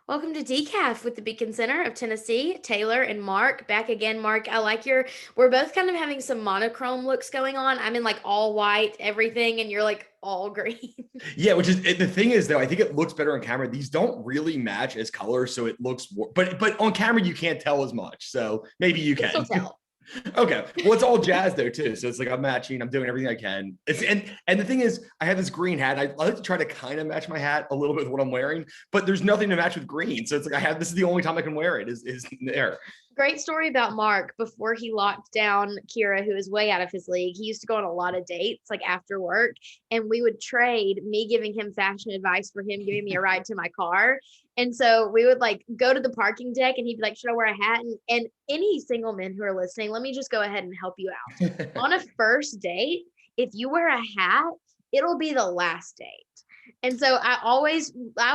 Welcome to Decaf with the Beacon Center of Tennessee, Taylor and Mark. Back again, Mark. I like we're both kind of having some monochrome looks going on. I'm in like all white, everything, and you're like all green. Yeah, which is the thing is though, I think it looks better on camera. These don't really match as colors, so it looks but on camera you can't tell as much. So maybe you You can still can. tell. Okay. Well, it's all jazz though too. So it's like I'm matching, I'm doing everything I can. And the thing is, I have this green hat. I like to try to kind of match my hat a little bit with what I'm wearing, but there's nothing to match with green. So it's like this is the only time I can wear it is there. Great story about Mark before he locked down Kira, who is way out of his league. He used to go on a lot of dates, like after work, and we would trade me giving him fashion advice for him giving me a ride to my car. And so we would like go to the parking deck and he'd be like, should I wear a hat? And any single men who are listening, let me just go ahead and help you out. On a first date, if you wear a hat, it'll be the last date. And so I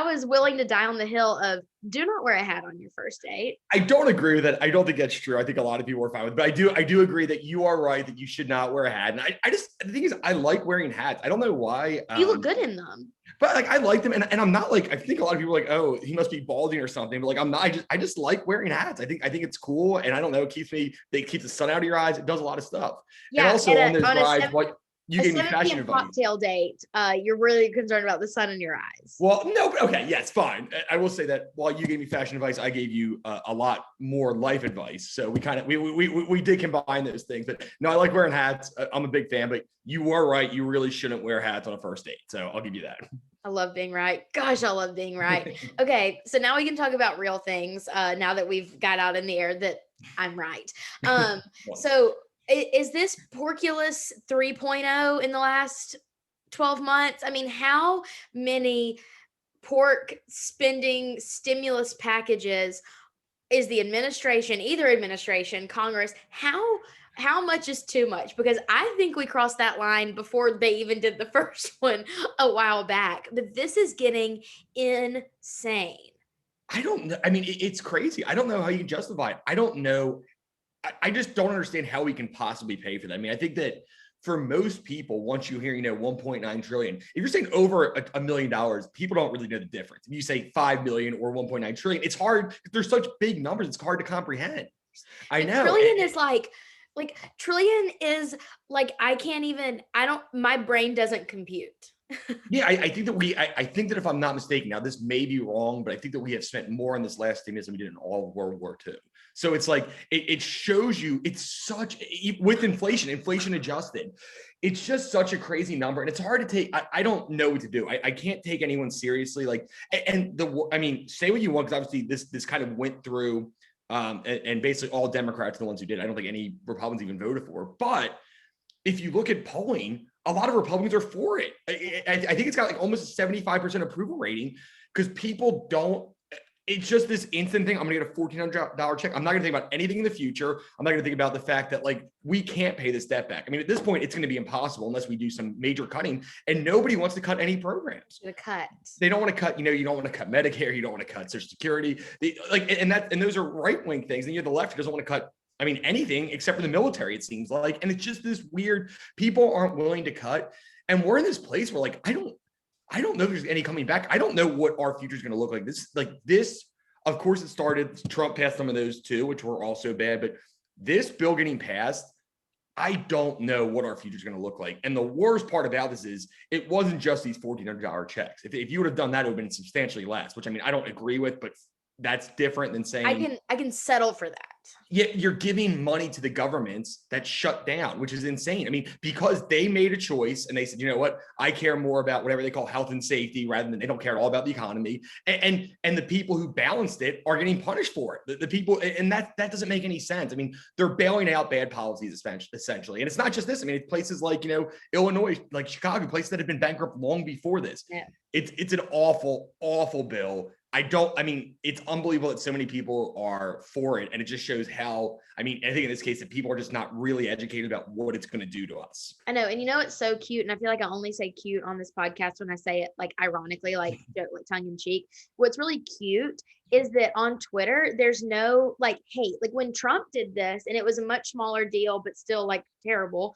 was willing to die on the hill of do not wear a hat on your first date. I don't agree with that. I don't think that's true. I think a lot of people are fine with it, but I do agree that you are right that you should not wear a hat. And I just, the thing is, I like wearing hats. I don't know why. You look good in them. But like I like them, and I'm not like I think a lot of people are like, oh, he must be balding or something. But like I'm not. I just like wearing hats. I think it's cool, and I don't know. It keeps the sun out of your eyes. It does a lot of stuff. Yeah, and also on those on rides, what you gave me 7 fashion p.m. advice. cocktail date, you're really concerned about the sun in your eyes. Well, no, but okay, yes, fine. I will say that while you gave me fashion advice, I gave you a lot more life advice. So we kind of we did combine those things. But no, I like wearing hats. I'm a big fan. But you are right. You really shouldn't wear hats on a first date. So I'll give you that. I love being right. Gosh, I love being right. Okay, so now we can talk about real things. Now that we've got out in the air that I'm right. So is this Porculus 3.0 in the last 12 months? I mean, how many pork spending stimulus packages is the administration, either administration, Congress, how much is too much? Because I think we crossed that line before they even did the first one a while back. But this is getting insane. I don't know. I mean, it's crazy. I don't know how you can justify it. I don't know. I just don't understand how we can possibly pay for that. I mean, I think that for most people, once you hear, 1.9 trillion, if you're saying over $1 million, people don't really know the difference. If you say 5 million or 1.9 trillion, it's hard. There's such big numbers. It's hard to comprehend. I know. Trillion is like trillion is like, my brain doesn't compute. Yeah, I think that I think that if I'm not mistaken, now this may be wrong, but I think that we have spent more on this last stimulus than we did in all of World War II. So it's like, it shows you, it's such, with inflation adjusted, it's just such a crazy number. And it's hard to take, I don't know what to do. I can't take anyone seriously. Like, say what you want, because obviously this kind of went through, and basically all Democrats are the ones who did. I don't think any Republicans even voted for it. But if you look at polling, a lot of Republicans are for it. I think it's got like almost a 75% approval rating because people don't. It's just this instant thing. I'm going to get a $1,400 check. I'm not going to think about anything in the future. I'm not going to think about the fact that like we can't pay this debt back. I mean, at this point, it's going to be impossible unless we do some major cutting. And nobody wants to cut any programs. They don't want to cut. You don't want to cut Medicare. You don't want to cut Social Security. And those are right wing things. And you have the left who doesn't want to cut. I mean, anything except for the military, it seems like. And it's just this weird, people aren't willing to cut. And we're in this place where like, I don't know if there's any coming back. I don't know what our future is going to look like. This, of course, it started, Trump passed some of those too, which were also bad. But this bill getting passed, I don't know what our future is going to look like. And the worst part about this is it wasn't just these $1,400 checks. If you would have done that, it would have been substantially less, which I mean, I don't agree with, but that's different than saying I can settle for that. Yeah, you're giving money to the governments that shut down, which is insane. I mean, because they made a choice and they said, you know what, I care more about whatever they call health and safety rather than they don't care at all about the economy. And the people who balanced it are getting punished for it. The people, and that doesn't make any sense. I mean, they're bailing out bad policies essentially. And it's not just this. I mean, it's places like, Illinois, like Chicago, places that have been bankrupt long before this. Yeah. It's an awful, awful bill. It's unbelievable that so many people are for it. And it just shows how, I think in this case that people are just not really educated about what it's going to do to us. I know. And it's so cute. And I feel like I only say cute on this podcast when I say it like ironically, like tongue in cheek. What's really cute is that on Twitter, there's no like hate. Like when Trump did this and it was a much smaller deal, but still like terrible.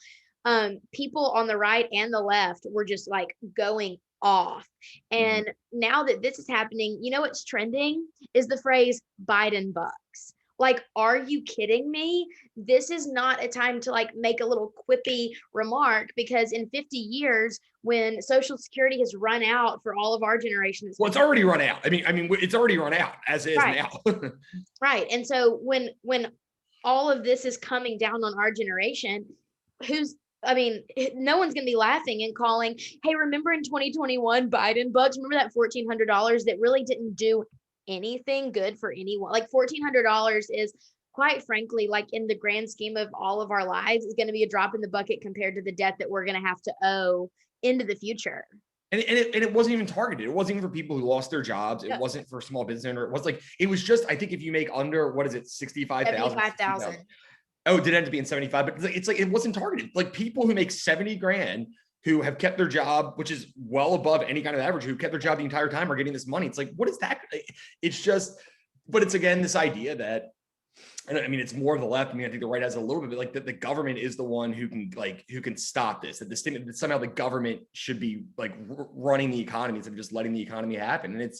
People on the right and the left were just like going off. And now that this is happening, you know what's trending is the phrase Biden bucks. Like, are you kidding me? This is not a time to like make a little quippy remark, because in 50 years, when Social Security has run out for all of our generation, it's already run out. I mean, it's already run out as is now. Right. And so when all of this is coming down on our generation, no one's going to be laughing and calling, hey, remember in 2021, Biden bucks? Remember that $1,400 that really didn't do anything good for anyone? Like $1,400 is, quite frankly, like in the grand scheme of all of our lives, is going to be a drop in the bucket compared to the debt that we're going to have to owe into the future. And it wasn't even targeted. It wasn't even for people who lost their jobs. It wasn't for small business owner. It was just, I think if you make under, what is it, 65,000? 75,000. Oh, it did end up being 75, but it's like, it wasn't targeted. Like people who make 70 grand, who have kept their job, which is well above any kind of average, who kept their job the entire time, are getting this money. It's like, what is that? It's just, but it's again, this idea that, and I mean, it's more of the left. I mean, I think the right has a little bit, but like that the government is the one who can stop this, that somehow the government should be like running the economy instead of just letting the economy happen. And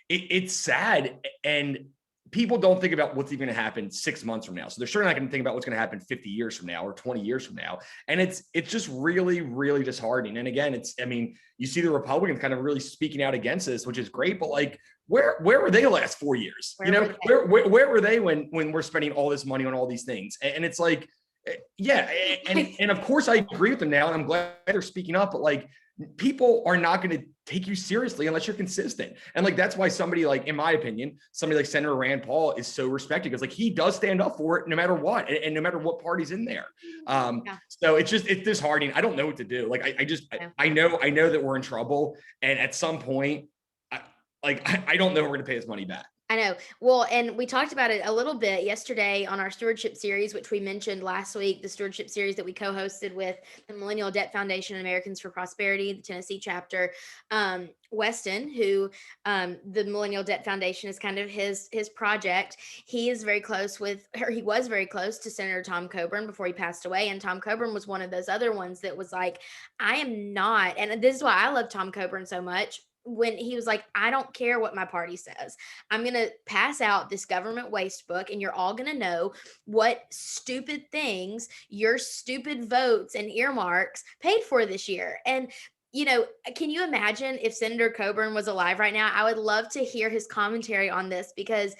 it's sad. And people don't think about what's even going to happen 6 months from now. So they're sure not going to think about what's going to happen 50 years from now or 20 years from now. And it's just really, really disheartening. And again, you see the Republicans kind of really speaking out against this, which is great, but like, where were they the last 4 years? Where were they when we're spending all this money on all these things? And it's like, yeah. And of course I agree with them now. And I'm glad they're speaking up, but like, people are not going to take you seriously unless you're consistent. And like, that's why somebody like, in my opinion, somebody like Senator Rand Paul is so respected, because like he does stand up for it no matter what, and no matter what party's in there. So it's disheartening. I don't know what to do. Like, I know that we're in trouble. And at some point, I don't know if we're going to pay this money back. I know. Well, and we talked about it a little bit yesterday on our Stewardship series, which we mentioned last week, the Stewardship series that we co-hosted with the Millennial Debt Foundation and Americans for Prosperity, the Tennessee chapter. Weston, who the Millennial Debt Foundation is kind of his project. He was very close to Senator Tom Coburn before he passed away. And Tom Coburn was one of those other ones that was like, I am not, and this is why I love Tom Coburn so much, when he was like, I don't care what my party says. I'm going to pass out this government waste book, and you're all going to know what stupid things your stupid votes and earmarks paid for this year. And can you imagine if Senator Coburn was alive right now? I would love to hear his commentary on this, because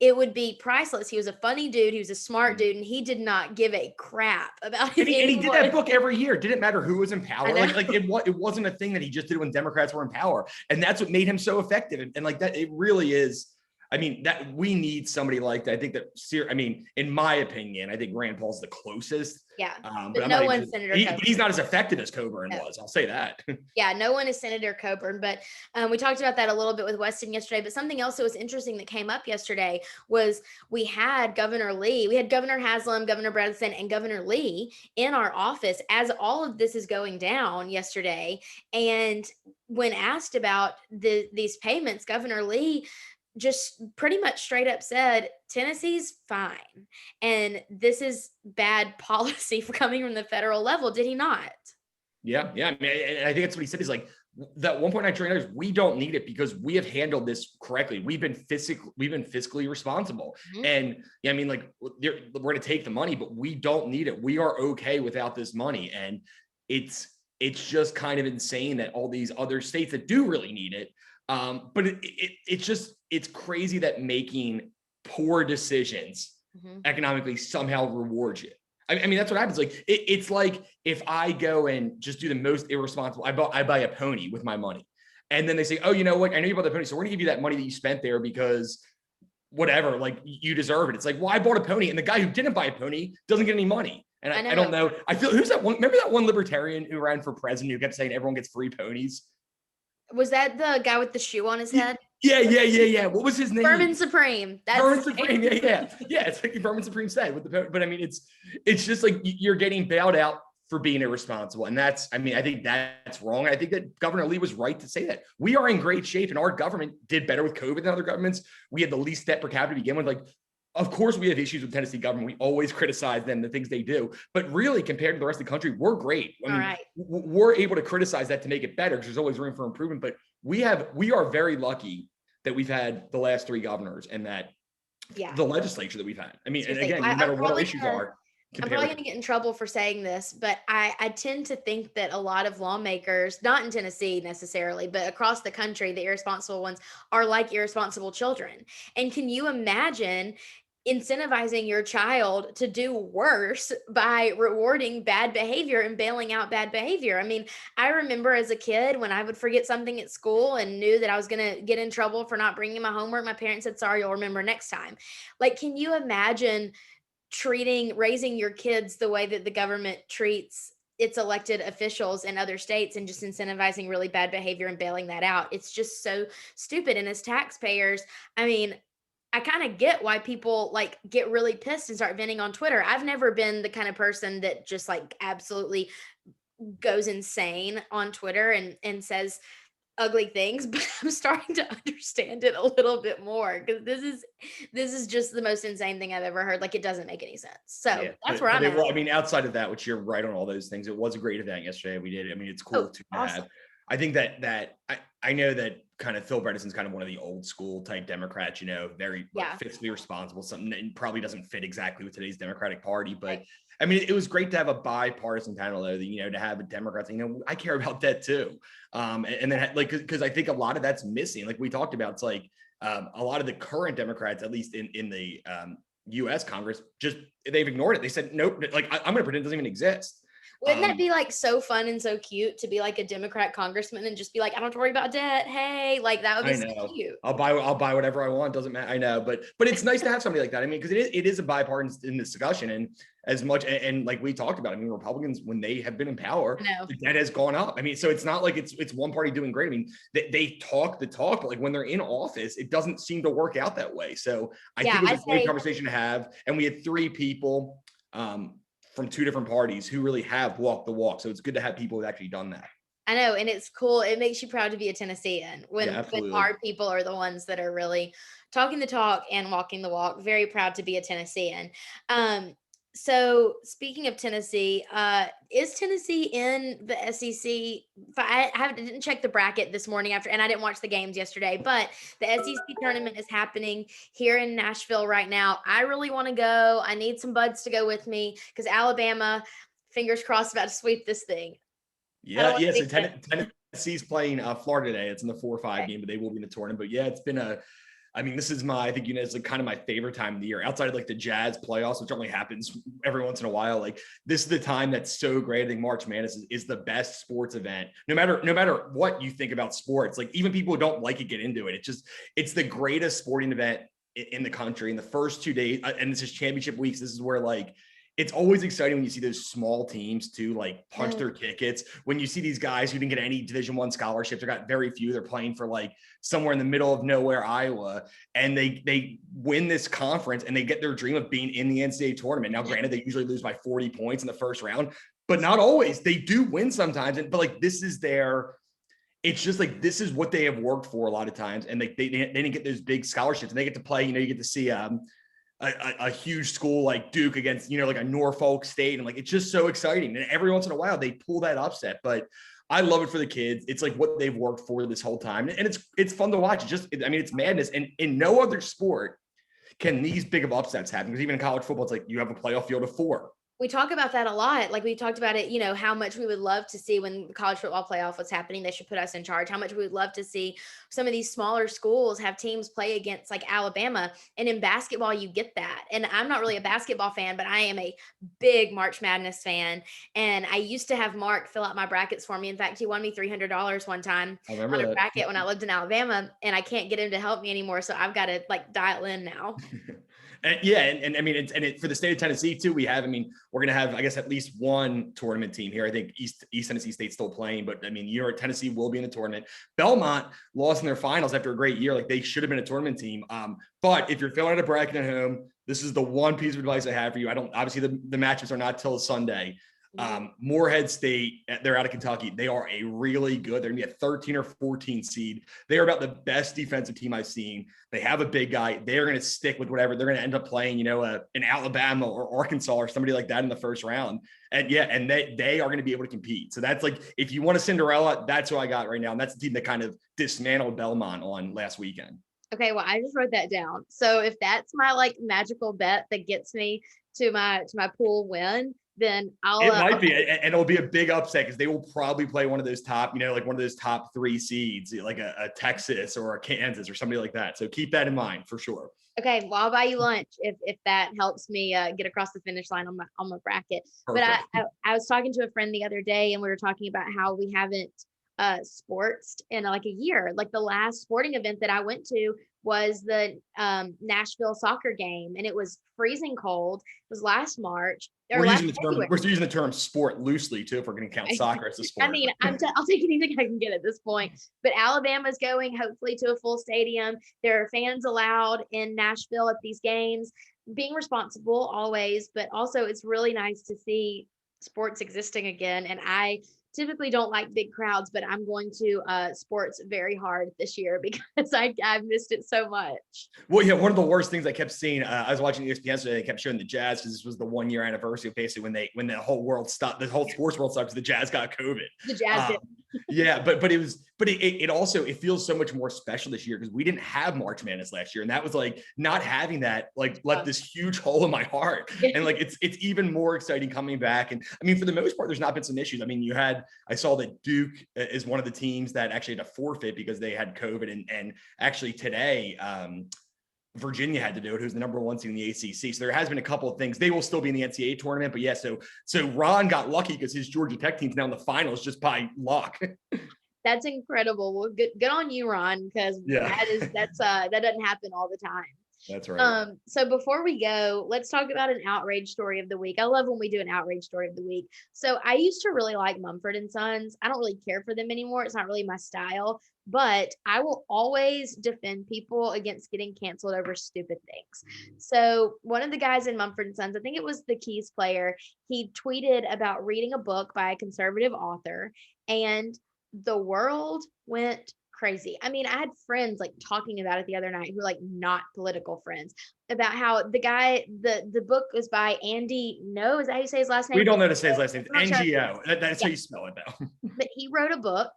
it would be priceless. He was a funny dude. He was a smart dude, and he did not give a crap about it. And he did that book every year. It didn't matter who was in power. It wasn't a thing that he just did when Democrats were in power. And that's what made him so effective. And like that, it really is. I mean, that we need somebody like that. I think in my opinion, I think Rand Paul's the closest. Yeah. But no one's Senator Coburn. He's not as effective as Coburn was. I'll say that. Yeah, no one is Senator Coburn. But we talked about that a little bit with Weston yesterday. But something else that was interesting that came up yesterday was we had Governor Lee, we had Governor Haslam, Governor Bredesen, and Governor Lee in our office as all of this is going down yesterday. And when asked about these payments, Governor Lee just pretty much straight up said, Tennessee's fine. And this is bad policy for coming from the federal level. Did he not? Yeah. I mean, I think that's what he said. He's like, that $1.9 trillion, we don't need it because we have handled this correctly. We've been fiscally responsible. Mm-hmm. And I mean, like, we're going to take the money, but we don't need it. We are okay without this money. And it's just kind of insane that all these other states that do really need it. But it's crazy that making poor decisions economically somehow rewards you. I mean, that's what happens. Like, it's like if I go and just do the most irresponsible, I buy a pony with my money. And then they say, oh, you know what? I know you bought the pony, so we're gonna give you that money that you spent there because whatever, like you deserve it. It's like, well, I bought a pony, and the guy who didn't buy a pony doesn't get any money. And I don't know. I feel, who's that one? Remember that one libertarian who ran for president who kept saying everyone gets free ponies? Was that the guy with the shoe on his head? Yeah. What was his name? Vermin Supreme. Vermin Supreme. Yeah. It's like Vermin Supreme said with the, but I mean, it's just like you're getting bailed out for being irresponsible. And I think that's wrong. I think that Governor Lee was right to say that. We are in great shape, and our government did better with COVID than other governments. We had the least debt per capita to begin with. Like, of course, we have issues with Tennessee government. We always criticize them, the things they do. But really, compared to the rest of the country, we're great. I mean, we're able to criticize that to make it better because there's always room for improvement. But we are very lucky that we've had the last 3 governors and that the legislature that we've had. I mean, and again, no matter what our issues are. I'm probably going to get in trouble for saying this, but I tend to think that a lot of lawmakers, not in Tennessee necessarily, but across the country, the irresponsible ones are like irresponsible children. And can you imagine incentivizing your child to do worse by rewarding bad behavior and bailing out bad behavior? I mean, I remember as a kid when I would forget something at school and knew that I was going to get in trouble for not bringing my homework, my parents said, sorry, you'll remember next time. Like, can you imagine raising your kids the way that the government treats its elected officials in other states and just incentivizing really bad behavior and bailing that out? It's just so stupid. And as taxpayers, I mean, I kind of get why people like get really pissed and start venting on Twitter. I've never been the kind of person that just like absolutely goes insane on Twitter and says ugly things, but I'm starting to understand it a little bit more because this is just the most insane thing I've ever heard. Like, it doesn't make any sense. So that's where I'm at. Well, I mean, outside of that, which you're right on all those things, it was a great event yesterday. We did. I mean, it's cool to have. I think that I know that kind of Phil Bredesen's kind of one of the old school type Democrats, very fiscally responsible, something that probably doesn't fit exactly with today's Democratic Party. But I mean, it was great to have a bipartisan panel though, to have a Democrat, I care about that too. And then like, cause I think a lot of that's missing. Like we talked about, it's like a lot of the current Democrats, at least in the US Congress, they've ignored it. They said, nope, like I'm going to pretend it doesn't even exist. Wouldn't that be like so fun and so cute to be like a Democrat congressman and just be like, I don't have to worry about debt. Hey, like that would be so cute. I'll buy whatever I want. Doesn't matter. I know, but it's nice to have somebody like that. I mean, because it is a bipartisan discussion, and as much and like we talked about, I mean, Republicans when they have been in power, the debt has gone up. I mean, so it's not like it's one party doing great. I mean, they talk the talk, but like when they're in office, it doesn't seem to work out that way. So I think it was a great conversation to have, and we had 3 people from 2 different parties who really have walked the walk. So it's good to have people who've actually done that. I know. And it's cool. It makes you proud to be a Tennessean when our people are the ones that are really talking the talk and walking the walk. Very proud to be a Tennessean. So speaking of Tennessee, is Tennessee in the SEC? I didn't check the bracket this morning and I didn't watch the games yesterday, but the SEC tournament is happening here in Nashville right now. I really want to go. I need some buds to go with me because Alabama, fingers crossed, about to sweep this thing. Yeah. So Tennessee's playing Florida today. It's in the 4-5 game, but they will be in the tournament. But yeah, it's been this is I think it's like kind of my favorite time of the year outside of like the Jazz playoffs, which only happens every once in a while. Like this is the time that's so great. I think March Madness is the best sports event. No matter what you think about sports, like even people who don't like it get into it. It's the greatest sporting event in the country in the first 2 days. And this is championship weeks. This is where like, it's always exciting when you see those small teams too, like punch their tickets. When you see these guys who didn't get any Division I scholarships, or got very few, they're playing for like somewhere in the middle of nowhere, Iowa, and they win this conference and they get their dream of being in the NCAA tournament. Now, granted, they usually lose by 40 points in the first round, but not always. They do win sometimes. But like this is it's just like this is what they have worked for a lot of times, and they didn't get those big scholarships, and they get to play. You get to see a huge school like Duke against, like a Norfolk State. And like, it's just so exciting. And every once in a while they pull that upset, but I love it for the kids. It's like what they've worked for this whole time. And it's fun to watch. It's madness. And in no other sport can these big of upsets happen. Because even in college football, it's like you have a playoff field of 4. We talk about that a lot. Like we talked about it, how much we would love to see when the college football playoff was happening. They should put us in charge. How much we would love to see some of these smaller schools have teams play against like Alabama. And in basketball, you get that. And I'm not really a basketball fan, but I am a big March Madness fan. And I used to have Mark fill out my brackets for me. In fact, he won me $300 one time on a bracket when I lived in Alabama, and I can't get him to help me anymore. So I've got to like dial in now. And I mean, for the state of Tennessee too, we're going to have, I guess, at least one tournament team here. I think East Tennessee State's still playing, but I mean, Tennessee will be in the tournament. Belmont lost in their finals after a great year. Like they should have been a tournament team. But if you're filling out a bracket at home, this is the one piece of advice I have for you. Obviously the matchups are not till Sunday. Morehead State, they're out of Kentucky. They are a really good, they're gonna be a 13 or 14 seed. They are about the best defensive team I've seen. They have a big guy. They're going to stick with whatever. They're going to end up playing, an Alabama or Arkansas or somebody like that in the first round. And they are going to be able to compete. So that's like, if you want a Cinderella, that's who I got right now. And that's the team that kind of dismantled Belmont on last weekend. Okay, well, I just wrote that down. So if that's my like magical bet that gets me to my pool win, then it might be, and it'll be a big upset because they will probably play one of those top, like one of those top 3 seeds, like a Texas or a Kansas or somebody like that. So keep that in mind for sure. Okay, well, I'll buy you lunch if that helps me get across the finish line on my bracket. Perfect. But I was talking to a friend the other day, and we were talking about how we haven't sportsed in like a year. Like the last sporting event that I went to was the Nashville soccer game, and it was freezing cold. It was last March. We're using the term sport loosely too, if we're going to count soccer as a sport. I mean, I'll take anything I can get at this point. But Alabama's going hopefully to a full stadium. There are fans allowed in Nashville at these games, being responsible always, but also it's really nice to see sports existing again. And I typically don't like big crowds, but I'm going to sports very hard this year because I've missed it so much. Well, yeah, one of the worst things I kept seeing, I was watching ESPN yesterday, they kept showing the Jazz because this was the 1 year anniversary of basically when the whole world stopped, the whole sports world stopped because the Jazz got COVID. The Jazz did. Yeah, but it also feels so much more special this year because we didn't have March Madness last year, and that was like not having that like left this huge hole in my heart, and like it's even more exciting coming back. And I mean, for the most part, there's not been some issues. I mean, I saw that Duke is one of the teams that actually had to forfeit because they had COVID, and actually today Virginia had to do it, who's the number 1 seed in the ACC. So there has been a couple of things. They will still be in the NCAA tournament, but yeah, so Ron got lucky because his Georgia Tech team's now in the finals just by luck. That's incredible. Well, good on you, Ron, because that doesn't happen all the time. That's right. So before we go, let's talk about an outrage story of the week. I love when we do an outrage story of the week. So I used to really like Mumford and Sons. I don't really care for them anymore. It's not really my style, but I will always defend people against getting canceled over stupid things. So one of the guys in Mumford and Sons, I think it was the keys player, he tweeted about reading a book by a conservative author, and the world went crazy. I mean, I had friends like talking about it the other night who were like not political friends, about how the guy, the book was by Andy. No, is that how you say his last name? We don't know how to say his last name. It's NGO. That's how you spell it though. But he wrote a book,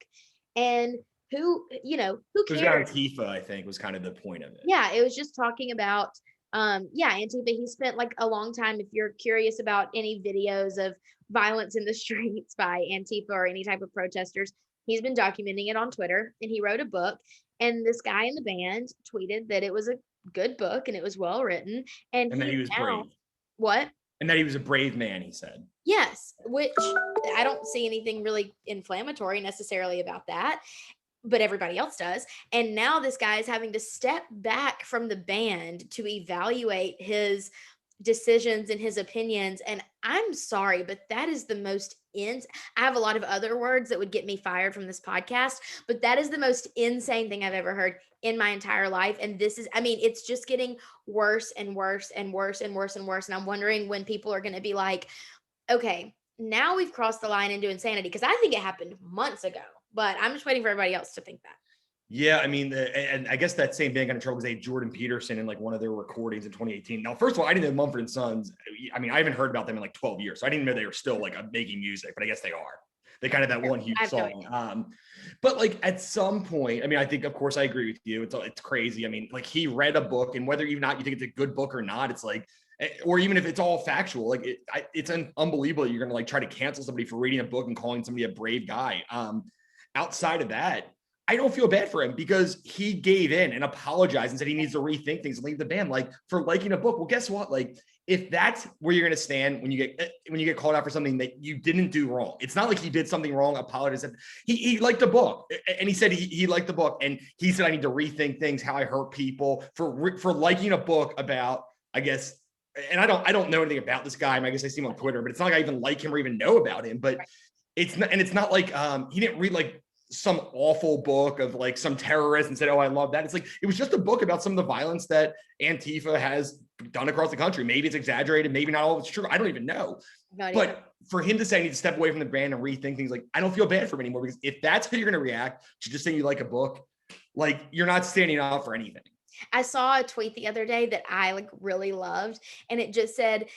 and who cares? It was about Antifa, I think, was kind of the point of it. Yeah, it was just talking about Antifa. He spent like a long time, if you're curious about any videos of violence in the streets by Antifa or any type of protesters, he's been documenting it on Twitter, and he wrote a book, and this guy in the band tweeted that it was a good book and it was well written. And that he was brave. What? And that he was a brave man, he said. Yes, which I don't see anything really inflammatory necessarily about that, but everybody else does. And now this guy is having to step back from the band to evaluate his decisions and his opinions. And I'm sorry, but that is the most I have a lot of other words that would get me fired from this podcast, but that is the most insane thing I've ever heard in my entire life. And it's just getting worse and worse and worse and worse and worse. And I'm wondering when people are going to be like, okay, now we've crossed the line into insanity, because I think it happened months ago, but I'm just waiting for everybody else to think that. Yeah, I mean, and I guess that same band got in trouble because they had Jordan Peterson in like one of their recordings in 2018. Now, first of all, I didn't know Mumford and Sons. I mean, I haven't heard about them in like 12 years, so I didn't know they were still like making music, but I guess they are. They kind of that one huge song. But like at some point, I mean, I think, of course, I agree with you. It's crazy. I mean, like he read a book, and whether you think it's a good book or not, it's like, or even if it's all factual, like it's unbelievable you're going to like try to cancel somebody for reading a book and calling somebody a brave guy. Outside of that, I don't feel bad for him because he gave in and apologized and said he needs to rethink things and leave the band, like for liking a book. Well, guess what? Like if that's where you're going to stand when you get called out for something that you didn't do wrong, it's not like he did something wrong, apologized. He liked the book, and he said he liked the book, and he said I need to rethink things, how I hurt people for liking a book about, I guess. And I don't know anything about this guy. I guess I see him on Twitter, but it's not like I even like him or even know about him. But it's not like he didn't read like some awful book of like some terrorist and said, oh, I love that. It's like, it was just a book about some of the violence that Antifa has done across the country. Maybe it's exaggerated. Maybe not all of it's true. I don't even know. But for him to say I need to step away from the brand and rethink things, like, I don't feel bad for him anymore, because if that's how you're going to react to just saying you like a book, like, you're not standing out for anything. I saw a tweet the other day that I like really loved, and it just said,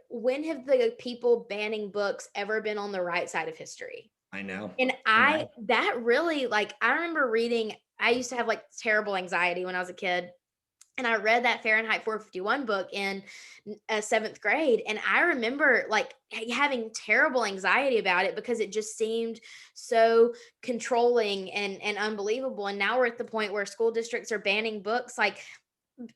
when have the people banning books ever been on the right side of history? I know. And that really, like, I remember reading, I used to have like terrible anxiety when I was a kid. And I read that Fahrenheit 451 book in seventh grade. And I remember like having terrible anxiety about it because it just seemed so controlling and unbelievable. And now we're at the point where school districts are banning books. Like,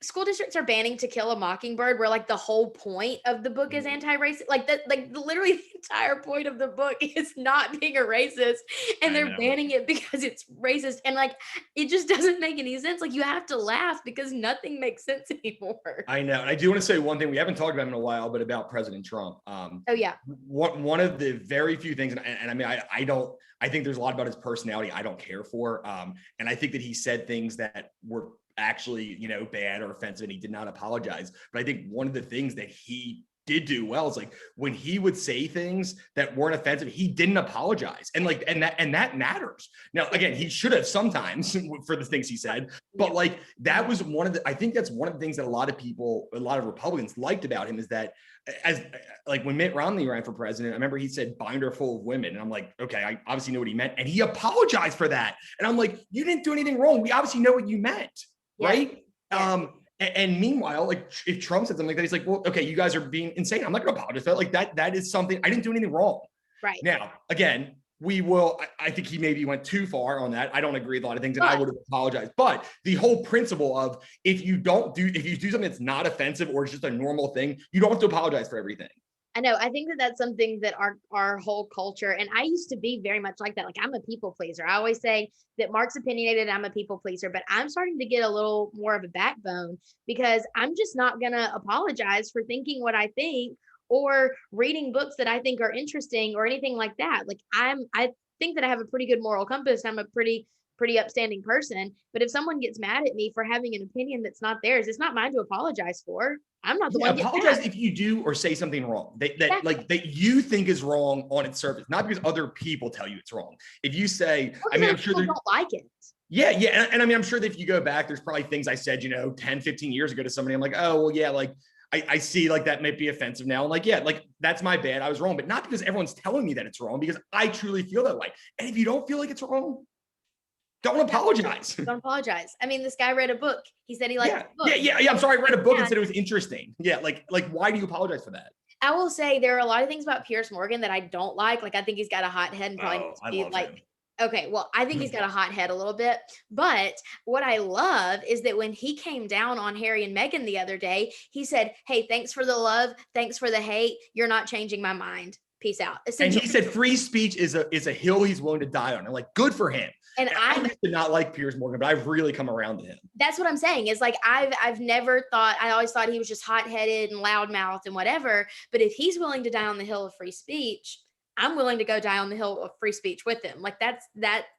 school districts are banning To Kill a Mockingbird, where like the whole point of the book is anti-racist. Like that, like literally the entire point of the book is not being a racist, and they're banning it because it's racist. And like, it just doesn't make any sense. Like, you have to laugh because nothing makes sense anymore. I know. And I do want to say one thing we haven't talked about him in a while, but about President Trump. Oh yeah. One of the very few things, and I mean, I think there's a lot about his personality I don't care for. And I think that he said things that were actually, bad or offensive, and he did not apologize. But I think one of the things that he did do well is like when he would say things that weren't offensive, he didn't apologize. And like, and that matters. Now, again, he should have sometimes for the things he said, but like, that was I think that's one of the things that a lot of Republicans liked about him, is that as like when Mitt Romney ran for president, I remember he said binder full of women. And I'm like, okay, I obviously know what he meant. And he apologized for that. And I'm like, you didn't do anything wrong. We obviously know what you meant. Yeah. Right. Yeah. And meanwhile, like if Trump said something like that, he's like, well, okay, you guys are being insane. I'm not going to apologize for that. Like that is something, I didn't do anything wrong. Right. Now, again, I think he maybe went too far on that. I don't agree with a lot of things, and I would have apologized. But the whole principle of if you do something that's not offensive or it's just a normal thing, you don't have to apologize for everything. I know. I think that that's something that our whole culture, and I used to be very much like that. Like, I'm a people pleaser. I always say that Mark's opinionated, I'm a people pleaser, but I'm starting to get a little more of a backbone, because I'm just not going to apologize for thinking what I think or reading books that I think are interesting or anything like that. Like, I think that I have a pretty good moral compass. I'm a pretty upstanding person. But if someone gets mad at me for having an opinion that's not theirs, it's not mine to apologize for. I'm not the one. Apologize if you do or say something wrong that you think is wrong on its surface, not because other people tell you it's wrong. If you say, I mean, I'm sure they don't like it. Yeah. And I mean, I'm sure that if you go back, there's probably things I said, 10, 15 years ago to somebody. I'm like, oh, well, yeah, like I see like that might be offensive now. And like, yeah, like that's my bad. I was wrong, but not because everyone's telling me that it's wrong, because I truly feel that way. And if you don't feel like it's wrong, don't apologize. Don't apologize. I mean, this guy read a book. He said he liked the book. Yeah. I'm sorry. I read a book and said it was interesting. Yeah. Like, why do you apologize for that? I will say there are a lot of things about Piers Morgan that I don't like. Like, I think he's got a hot head and probably needs to be like, him. Okay, well, I think he's got a hot head a little bit. But what I love is that when he came down on Harry and Meghan the other day, he said, hey, thanks for the love. Thanks for the hate. You're not changing my mind. Peace out. And he said free speech is a hill he's willing to die on. And like, good for him. And I used to not like Piers Morgan, but I've really come around to him. That's what I'm saying, is like, I've never thought, I always thought he was just hot-headed and loudmouthed and whatever. But if he's willing to die on the hill of free speech, I'm willing to go die on the hill of free speech with him. Like, that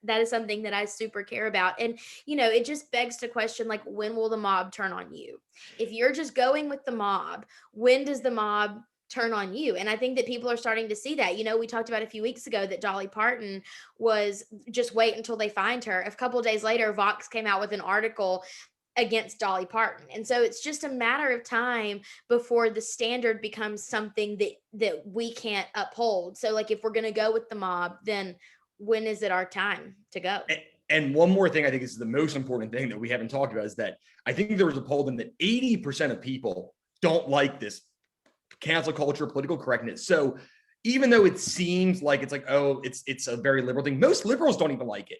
is something that I super care about. And, it just begs to question, like, when will the mob turn on you? If you're just going with the mob, when does the mob turn on you? And I think that people are starting to see that. We talked about a few weeks ago that Dolly Parton was just wait until they find her. A couple of days later, Vox came out with an article against Dolly Parton. And so it's just a matter of time before the standard becomes something that we can't uphold. So like, if we're going to go with the mob, then when is it our time to go? And one more thing, I think is the most important thing that we haven't talked about, is that I think there was a poll that 80% of people don't like this cancel culture, political correctness. So even though it seems like it's like, oh, it's a very liberal thing, most liberals don't even like it.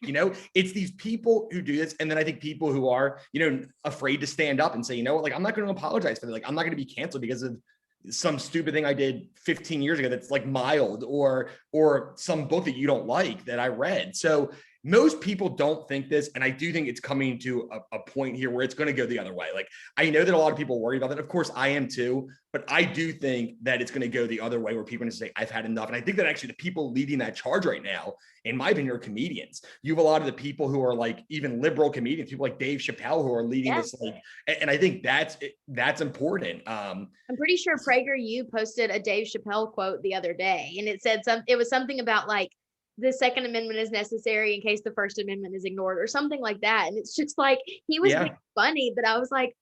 It's these people who do this. And then I think people who are, afraid to stand up and say, like, I'm not going to apologize for that. Like, I'm not going to be canceled because of some stupid thing I did 15 years ago that's like mild, or some book that you don't like that I read. So most people don't think this. And I do think it's coming to a point here where it's going to go the other way. Like, I know that a lot of people worry about that. Of course, I am too. But I do think that it's going to go the other way where people are going to say, I've had enough. And I think that actually the people leading that charge right now, in my opinion, are comedians. You have a lot of the people who are like even liberal comedians, people like Dave Chappelle, who are leading this. Like, and I think that's important. I'm pretty sure PragerU posted a Dave Chappelle quote the other day, and it was something about like, the Second Amendment is necessary in case the First Amendment is ignored or something like that. And it's just like, he was being funny, but I was like,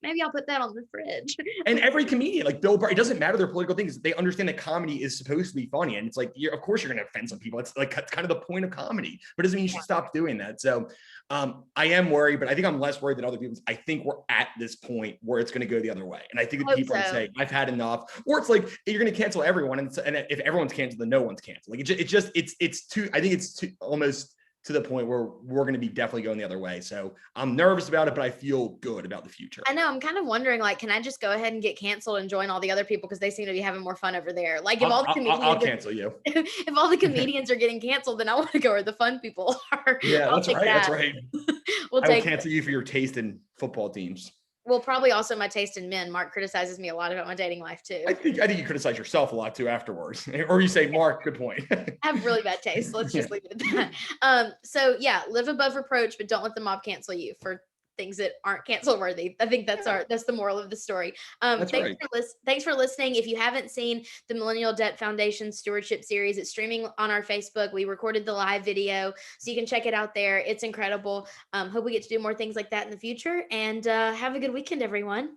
maybe I'll put that on the fridge. And every comedian, like Bill Burr, it doesn't matter their political things. They understand that comedy is supposed to be funny. And it's like, of course you're going to offend some people. It's like, it's kind of the point of comedy, but it doesn't mean you should stop doing that. So I am worried, but I think I'm less worried than other people. I think we're at this point where it's going to go the other way. And I think that people are saying, I've had enough, or it's like, you're going to cancel everyone. And if everyone's canceled, then no one's canceled. Like it's too, I think it's too almost to the point where we're going to be definitely going the other way. So I'm nervous about it, but I feel good about the future. I know. I'm kind of wondering, like, can I just go ahead and get canceled and join all the other people? Because they seem to be having more fun over there. Like, if all the comedians, I'll cancel you. If all the comedians are getting canceled, then I want to go where the fun people are. Yeah, that's right. That's right. I will cancel you for your taste in football teams. Well, probably also my taste in men. Mark criticizes me a lot about my dating life too. I think you criticize yourself a lot too afterwards. Or you say, Mark, good point. I have really bad taste. Let's just leave it at that. So yeah, live above reproach, but don't let the mob cancel you for things that aren't cancel worthy. I think that's the moral of the story. Thanks for listening. If you haven't seen the Millennial Debt Foundation Stewardship series, it's streaming on our Facebook. We recorded the live video, so you can check it out there. It's incredible. Hope we get to do more things like that in the future, and have a good weekend, everyone.